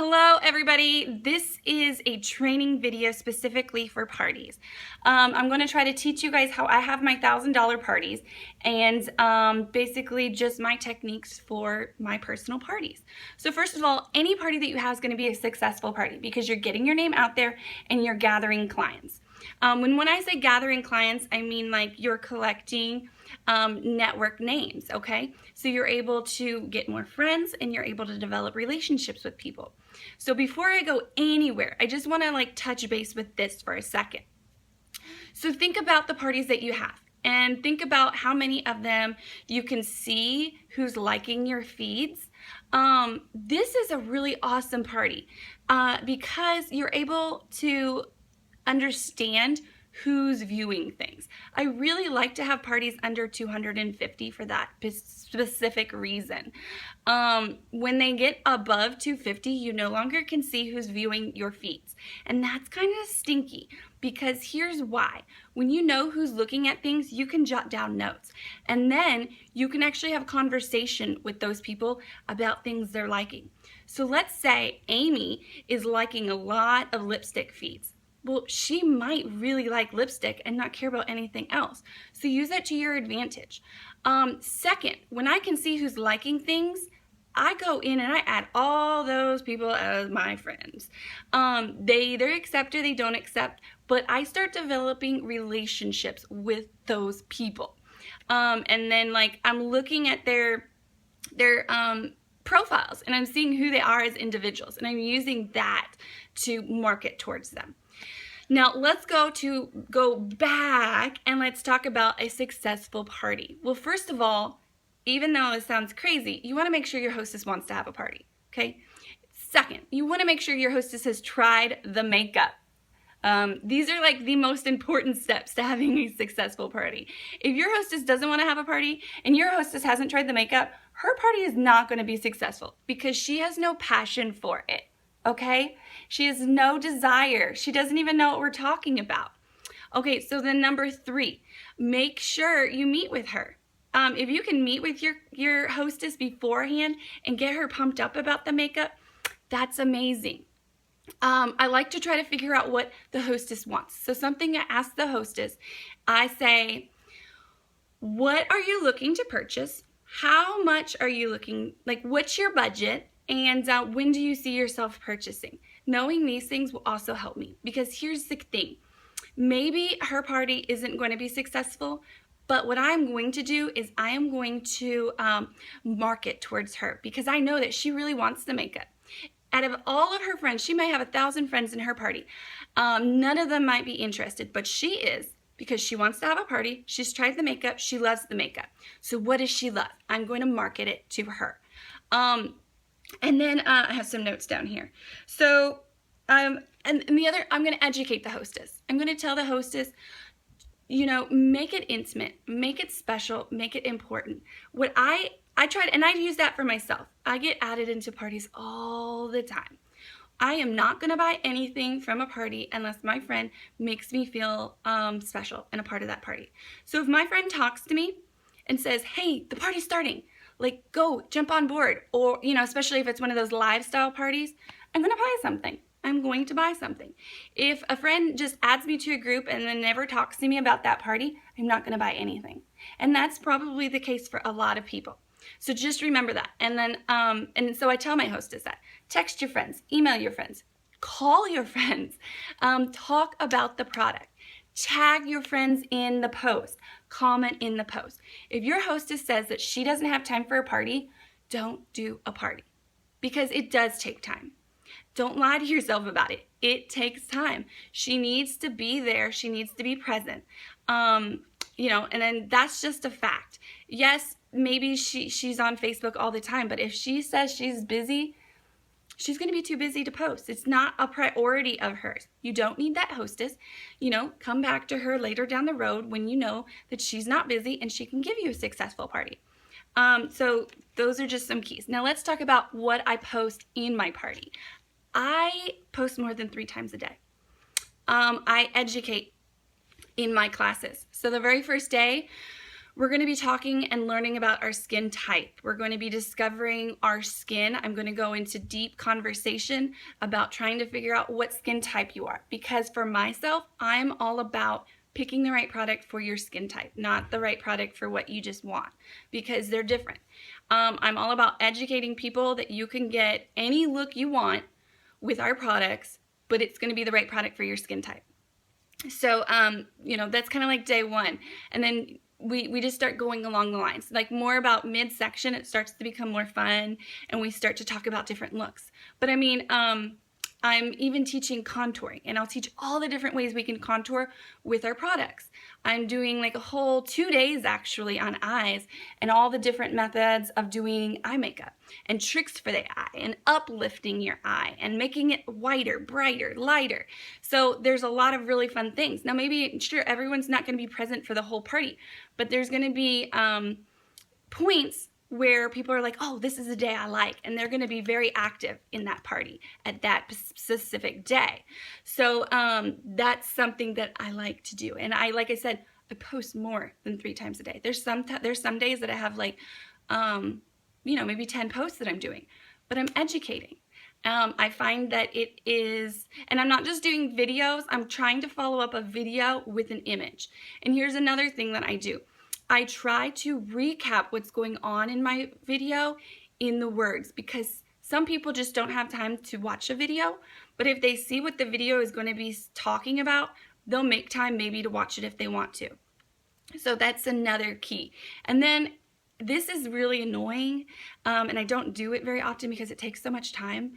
Hello everybody, this is a training video specifically for parties. I'm going to try to teach you guys how I have my $1,000 parties and basically just my techniques for my personal parties. So first of all, any party that you have is going to be a successful party because you're getting your name out there and you're gathering clients. When I say gathering clients, I mean like you're collecting network names, okay? So you're able to get more friends and you're able to develop relationships with people. So before I go anywhere, I just want to touch base with this for a second. So think about the parties that you have and think about how many of them you can see who's liking your feeds. This is a really awesome party because you're able to understand who's viewing things. I really like to have parties under 250 for that specific reason. When they get above 250, you no longer can see who's viewing your feeds. And that's kind of stinky because here's why. When you know who's looking at things, you can jot down notes. And then you can actually have conversation with those people about things they're liking. So let's say Amy is liking a lot of lipstick feeds. Well, she might really like lipstick and not care about anything else. So use that to your advantage. Second, when I can see who's liking things, I go in and I add all those people as my friends. They either accept or they don't accept, but I start developing relationships with those people. And then I'm looking at their profiles and I'm seeing who they are as individuals and I'm using that to market towards them. Now let's go back and let's talk about a successful party. Well, first of all, even though this sounds crazy, you want to make sure your hostess wants to have a party, okay? Second, you want to make sure your hostess has tried the makeup. These are the most important steps to having a successful party. If your hostess doesn't want to have a party and your hostess hasn't tried the makeup, her party is not going to be successful because she has no passion for it. Okay? She has no desire. She doesn't even know what we're talking about. Okay, so then number 3, make sure you meet with her. If you can meet with your hostess beforehand and get her pumped up about the makeup, that's amazing. I like to try to figure out what the hostess wants. So something I ask the hostess, I say, what are you looking to purchase? How much are you looking, what's your budget? And when do you see yourself purchasing? Knowing these things will also help me because here's the thing. Maybe her party isn't going to be successful, but what I'm going to do is I am going to market towards her because I know that she really wants the makeup. Out of all of her friends, she might have 1,000 friends in her party. None of them might be interested, but she is because she wants to have a party. She's tried the makeup. She loves the makeup. So what does she love? I'm going to market it to her. And then I have some notes down here. So, and the other, I'm going to educate the hostess. I'm going to tell the hostess, make it intimate, make it special, make it important. What I tried, and I use that for myself. I get added into parties all the time. I am not going to buy anything from a party unless my friend makes me feel special and a part of that party. So if my friend talks to me and says, hey, the party's starting, go jump on board, or especially if it's one of those lifestyle parties, I'm gonna buy something. I'm going to buy something. If a friend just adds me to a group and then never talks to me about that party, I'm not gonna buy anything. And that's probably the case for a lot of people. So just remember that. And then and so I tell my hostess that. Text your friends, email your friends, call your friends, talk about the product. Tag your friends in the post. Comment in the post. If your hostess says that she doesn't have time for a party, don't do a party because it does take time. Don't lie to yourself about it. It takes time. She needs to be there. She needs to be present. And then that's just a fact. Yes, maybe she's on Facebook all the time, but if she says she's busy, she's going to be too busy to post. It's not a priority of hers. You don't need that hostess. Come back to her later down the road when you know that she's not busy and she can give you a successful party. So those are just some keys. Now let's talk about what I post in my party. I post more than 3 times a day. I educate in my classes. So the very first day, We're going to be talking and learning about our skin type. We're going to be discovering our skin. I'm going to go into deep conversation about trying to figure out what skin type you are. Because for myself, I'm all about picking the right product for your skin type, not the right product for what you just want, because they're different. I'm all about educating people that you can get any look you want with our products, but it's going to be the right product for your skin type. So, that's kind of like day one. And then we just start going along the lines. Like more about midsection, it starts to become more fun, and we start to talk about different looks. But I mean, I'm even teaching contouring, and I'll teach all the different ways we can contour with our products. I'm doing like a whole 2 days actually on eyes and all the different methods of doing eye makeup and tricks for the eye and uplifting your eye and making it whiter, brighter, lighter. So there's a lot of really fun things. Now maybe, sure, everyone's not going to be present for the whole party, but there's going to be points where people are like, oh, this is a day I like, and they're going to be very active in that party at that specific day. So that's something that I like to do. And like I said, I post more than 3 times a day. There's some days that I have like, maybe 10 posts that I'm doing, but I'm educating. I find that it is, and I'm not just doing videos, I'm trying to follow up a video with an image. And here's another thing that I do. I try to recap what's going on in my video in the words, because some people just don't have time to watch a video, but if they see what the video is going to be talking about, they'll make time maybe to watch it if they want to. So that's another key. And then this is really annoying, and I don't do it very often because it takes so much time,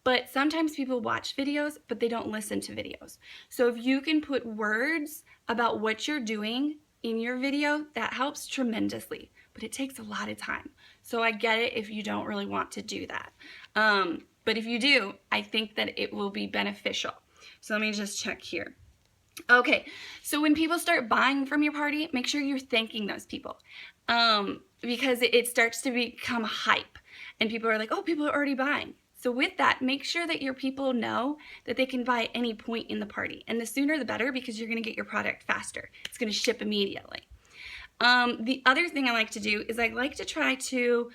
but sometimes people watch videos, but they don't listen to videos. So if you can put words about what you're doing in your video, that helps tremendously, but it takes a lot of time. So I get it if you don't really want to do that. But if you do, I think that it will be beneficial. So let me just check here. Okay, so when people start buying from your party, make sure you're thanking those people, because it starts to become hype, and people are like, oh, people are already buying. So with that, make sure that your people know that they can buy at any point in the party. And the sooner the better, because you're going to get your product faster. It's going to ship immediately. The other thing I like to do is I like to try to,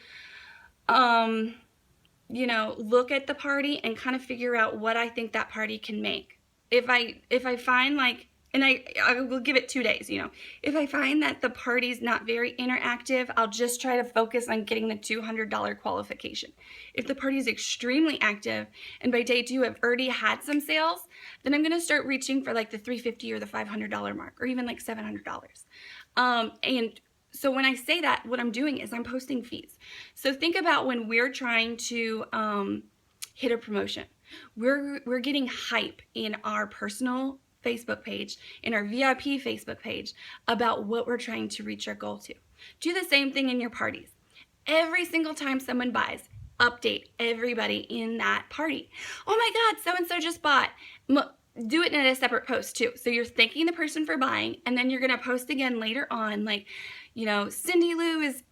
look at the party and kind of figure out what I think that party can make. If I find like, and I will give it 2 days, If I find that the party's not very interactive, I'll just try to focus on getting the $200 qualification. If the party's extremely active, and by day 2 I've already had some sales, then I'm going to start reaching for like the $350 or the $500 mark, or even like $700. And so when I say that, what I'm doing is I'm posting fees. So think about when we're trying to hit a promotion. We're getting hype in our personal Facebook page, in our VIP Facebook page, about what we're trying to reach our goal to. Do the same thing in your parties. Every single time someone buys, update everybody in that party. Oh my God, so-and-so just bought. Do it in a separate post too. So you're thanking the person for buying, and then you're going to post again later on, like, Cindy Lou is,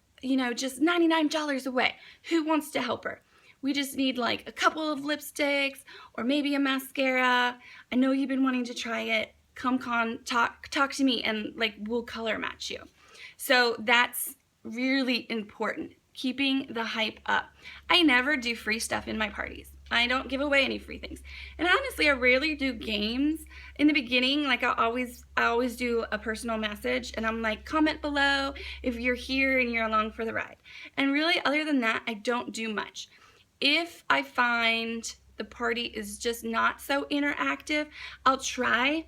just $99 away. Who wants to help her? We just need like a couple of lipsticks or maybe a mascara. I know you've been wanting to try it. Come talk to me, and like we'll color match you. So that's really important, keeping the hype up. I never do free stuff in my parties. I don't give away any free things. And honestly, I rarely do games. In the beginning, like I always do a personal message, and I'm like, comment below if you're here and you're along for the ride. And really, other than that, I don't do much. If I find the party is just not so interactive, I'll try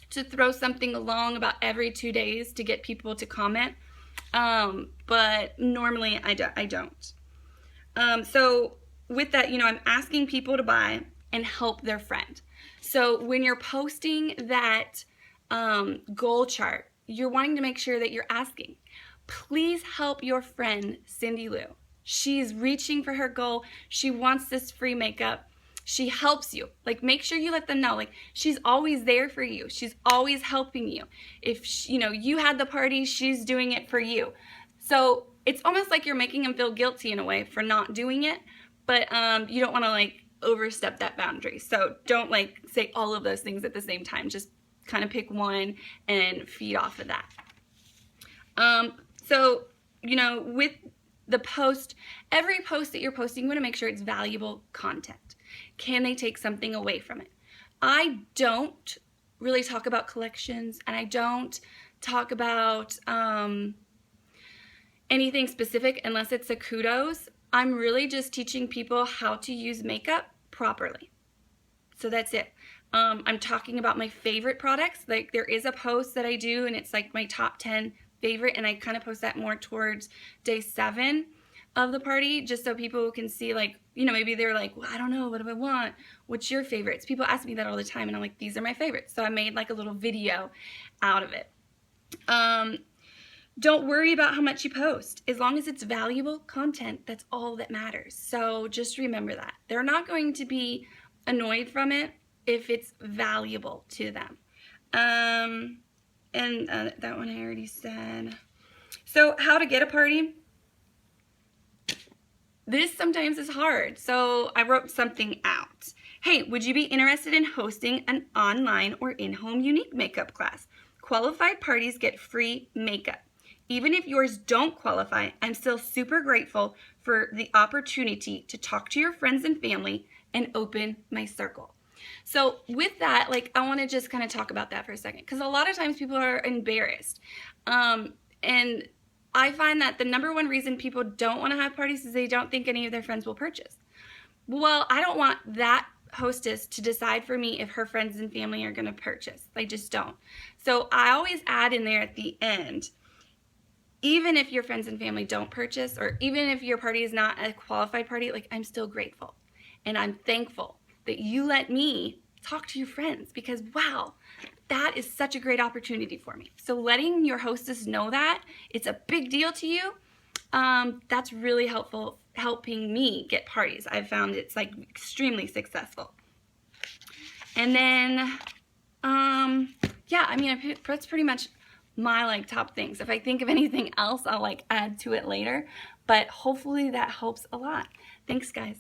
to throw something along about every 2 days to get people to comment. But normally I don't. So with that, I'm asking people to buy and help their friend. So when you're posting that goal chart, you're wanting to make sure that you're asking, please help your friend Cindy Lou. She's reaching for her goal. She wants this free makeup. She helps you. Like, make sure you let them know, like, she's always there for you. She's always helping you. If, you had the party, she's doing it for you. So it's almost like you're making them feel guilty in a way for not doing it, but you don't want to, like, overstep that boundary. So don't, like, say all of those things at the same time. Just kind of pick one and feed off of that. So, you know, with the post, every post that you're posting, you want to make sure it's valuable content. Can they take something away from it? I don't really talk about collections, and I don't talk about anything specific unless it's a kudos. I'm really just teaching people how to use makeup properly. So that's it. I'm talking about my favorite products. Like, there is a post that I do, and it's like my top 10 favorite, and I kind of post that more towards day 7 of the party, just so people can see, like, you know, maybe they're like, well, I don't know, what do I want? What's your favorites? People ask me that all the time, and I'm like, these are my favorites. So I made like a little video out of it. Don't worry about how much you post. As long as it's valuable content, that's all that matters. So just remember that. They're not going to be annoyed from it if it's valuable to them. That one I already said. So how to get a party? This sometimes is hard, so I wrote something out. Hey, would you be interested in hosting an online or in-home unique makeup class? Qualified parties get free makeup. Even if yours don't qualify, I'm still super grateful for the opportunity to talk to your friends and family and open my circle. So with that, like, I want to just kind of talk about that for a second, because a lot of times people are embarrassed. And I find that the number one reason people don't want to have parties is they don't think any of their friends will purchase. Well, I don't want that hostess to decide for me if her friends and family are going to purchase. I just don't. So I always add in there at the end, even if your friends and family don't purchase, or even if your party is not a qualified party, like, I'm still grateful. And I'm thankful that you let me talk to your friends, because wow, that is such a great opportunity for me. So letting your hostess know that it's a big deal to you, that's really helpful, helping me get parties. I've found it's like extremely successful. And then, yeah, I mean, that's pretty much my like top things. If I think of anything else, I'll like add to it later, but hopefully that helps a lot. Thanks, guys.